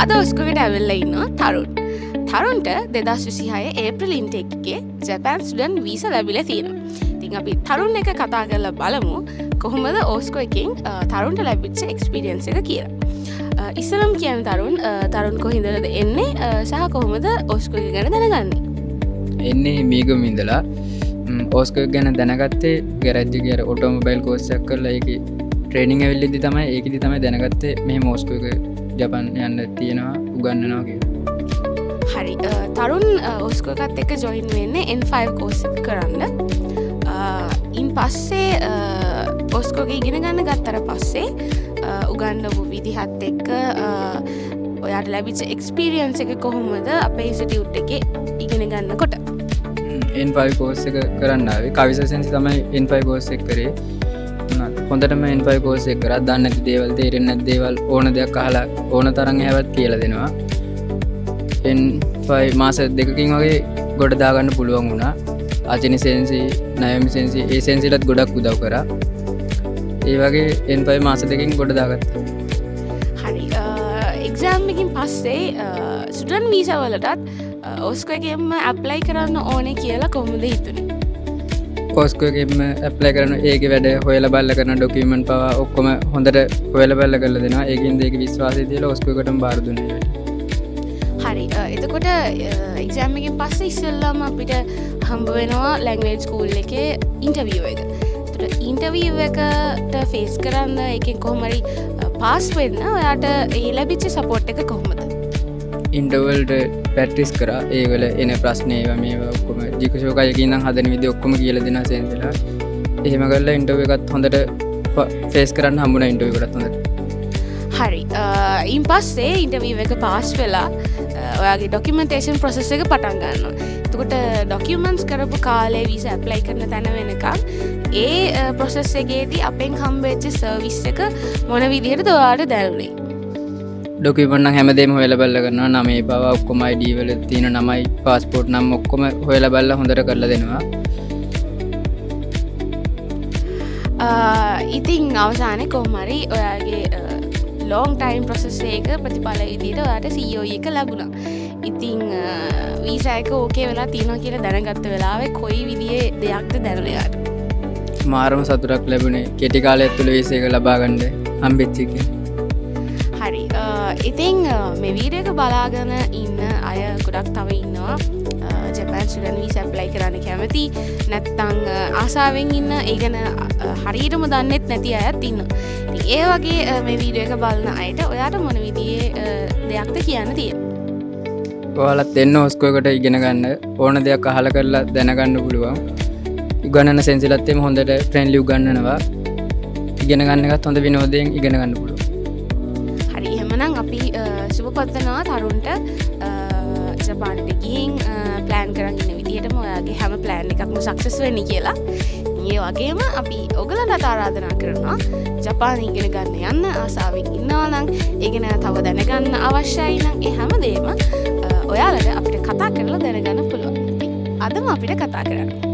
අද ඔස්කෝකට ඇවිල්ලා ඉන්නවා තරුණ. තරුණට 2026 ඒප්‍රිල් ඉන්ටේක් එකේ ජපාන් ස්ටුඩන්ට් වීසා ලැබිලා තියෙනවා. ඉතින් අපි තරුණ එක කතා කරලා බලමු කොහොමද ඔස්කෝ එකෙන් තරුණට ලැබිච්ච එක්ස්පීරියන්ස් එක කියලා. ඉස්සරම් කියන තරුණ කොහින්දලද එන්නේ සහ කොහොමද ඔස්කෝ එක ගැන දැනගන්නේ? එන්නේ මීගම ඉඳලා ඕස්කෝ ගැන දැනගත්තේ ගැරජ් එකේ ඔටෝමොබයිල් කෝස් එකක් කරලා ඒකේ ට්‍රේනින් ඇවිල්ලිද්දි තමයි ඒකෙදි තමයි දැනගත්තේ මෙහෙම ඕස්කෝ එක ජපාන් යන්න තියෙනවා උගන්වනවා කියලා. හරි. තරුණ ඔස්කෝ එකත් එක්ක ජොයින් වෙන්නේ N5 කෝස් එක කරන්න. ඉන් පස්සේ ඔස්කෝ එක ඉගෙන ගන්න ගත්තට පස්සේ උගන්වපු විදිහත් එක්ක ඔයාට ලැබිච්ච එක්ස්පීරියන්ස් එක කොහොමද අපේ ඉන්ස්ටිටියුට් එකේ ඉගෙන ගන්නකොට? N5 කෝස් එක කරන්න ආවේ කවිසසෙන්සි තමයි N5 කෝස් එක කරේ. හොඳටම N5 කෝස් එක කරා දන්නේ නැති දේවල් තේරෙන්නේ නැති දේවල් ඕන දෙයක් අහලා ඕන තරම් හැවත් කියලා දෙනවා. N5 මාස දෙකකින් වගේ ගොඩ දාගන්න පුළුවන් වුණා. ආචිනි සෙන්සි, නයමි සෙන්සි, ඒ සෙන්සිලත් ගොඩක් උදව් කරා. ඒ වගේ N5 මාස දෙකකින් ගොඩ දාගත්තා. හරි. එක්සෑම් එකකින් පස්සේ ස්ටුඩන්ට් වීසා වලටත් ඔස්කෝ එකෙන්ම ඇප්ලයි කරන්න ඕනේ කියලා කොහොමද හිතුනේ? ඔස්කෝ එකෙන්ම ඇප්ලයි කරන ඒකේ වැඩ හොයලා බලලා කරන ඩොකියුමන්ට් පවා ඔක්කොම හොඳට හොයලා බලලා කරලා දෙනවා. ඒකින්ද ඒක විශ්වාසය තියලා ඔස්කෝ එකටම බාර දුන්නා. හරි. එතකොට එක්සෑම් එකකින් පස්සේ ඉස්සෙල්ලාම අපිට හම්බ වෙනවා ලැන්ග්වේජ් ස්කූල් එකේ ඉන්ටර්විව් එක. එතකොට ඉන්ටර්විව් එකට ෆේස් කරන්න එකෙන් කොහොම හරි පාස් වෙන්න ඔයාට ඒ ලැබිච්ච සපෝට් එක කොහොමද? ඉන්ටර්වල්ට ප්‍රැක්ටිස් කරා. ඒ වල එන ප්‍රශ්න ඒවා මේවා ඔක්කොම ජිකෂෝකයකින් ඉඳන් හදන විදිහ ඔක්කොම කියලා දෙනවා සෙන්සලා. එහෙම කරලා ඉන්ටර්විව් එකත් හොඳට ෆේස් කරන්න හම්බුණා ඉන්ටර්විව් එකත් හොඳට. හරි. ඉන් පස්සේ ඉන්ටර්විව් එක පාස් වෙලා ඔයාගේ ඩොකියුමන්ටේෂන් ප්‍රොසෙස් එක පටන් ගන්නවා. එතකොට ඩොකියුමන්ට්ස් කරපු කාලේ වීසා ඇප්ලයි කරන තැන වෙනකන් ඒ ප්‍රොසෙස් එකේදී අපෙන් හම්බෙච්ච සර්විස් එක මොන විදිහටද ඔයාලට දැනුනේ? ඩොකියුමන්ට් නම් හැමදේම හොයලා බලලා කරනවා. නමේ පවා ඔක්කොම ID වල තියෙන නමයි පාස්පෝර්ට් නම් ඔක්කොම හොයලා බලලා හොඳට කරලා දෙනවා. ඉතින් අවසානයේ කොහොම හරි ඔයාගේ ලොං ටයිම් ප්‍රොසෙස් එක ප්‍රතිඵල විදිහට ඔයාට COE එක ලැබුණා. ඉතින් වීසා එක ඕකේ වෙලා තියෙනවා කියලා දැනගත්ත වෙලාවේ කොයි විදිහේ දෙයක්ද දැනුනේ යාට? මාරම සතුටක් ලැබුණේ. කෙටි කාලයක් තුළ වීසා එක ලබා ගන්න හම්බෙච්ච එකේ. හරි. ඉතින් මේ වීඩියෝ එක බලාගෙන ඉන්න අය ගොඩක් තව ඉන්නවා ජපාන් ස්ටුඩන්ට් වීසා ඇප්ලයි කරන්න කැමති නැත්නම් ආසාවෙන් ඉන්න ඒ ගැන හරියටම දන්නෙත් නැති අයත් ඉන්නවා. ඉතින් ඒ වගේ මේ වීඩියෝ එක බලන අයට ඔයාට මොන විදිහේ දෙයක්ද කියන්න තියෙන්නේ? ඔයාලත් එන්න ඔස්කෝ එකට ඉගෙන ගන්න ඕන දෙයක් අහලා කරලා දැනගන්න පුළුවන්. උගන්නන සෙන්සිලත් එම හොඳට ෆ්‍රෙන්ඩ්ලි උගන්නනවා. ඉගෙන ගන්න එකත් හොඳ විනෝදයෙන් ඉගෙන ගන්න පුළුවන්. හරි. එහෙමනම් අපි සුබ පතනවා තරුණට ජපානට ගිහින් ප්ලෑන් කරන් ඉන්න විදිහටම ඔයාගේ හැම ප්ලෑන් එකක්ම සක්සස් වෙන්න කියලා. ඒ වගේම අපි ඔයගලන්ට ආරාධනා කරනවා ජපාන ඉගෙන ගන්න යන්න ආසාවෙන් ඉන්නවා නම් ඒ ගැන තව දැනගන්න අවශ්‍යයි නම් ඒ හැමදේම ඔයාලට අපිට කතා කරලා දැනගන්න පුළුවන්. අදම අපිට කතා කරන්න.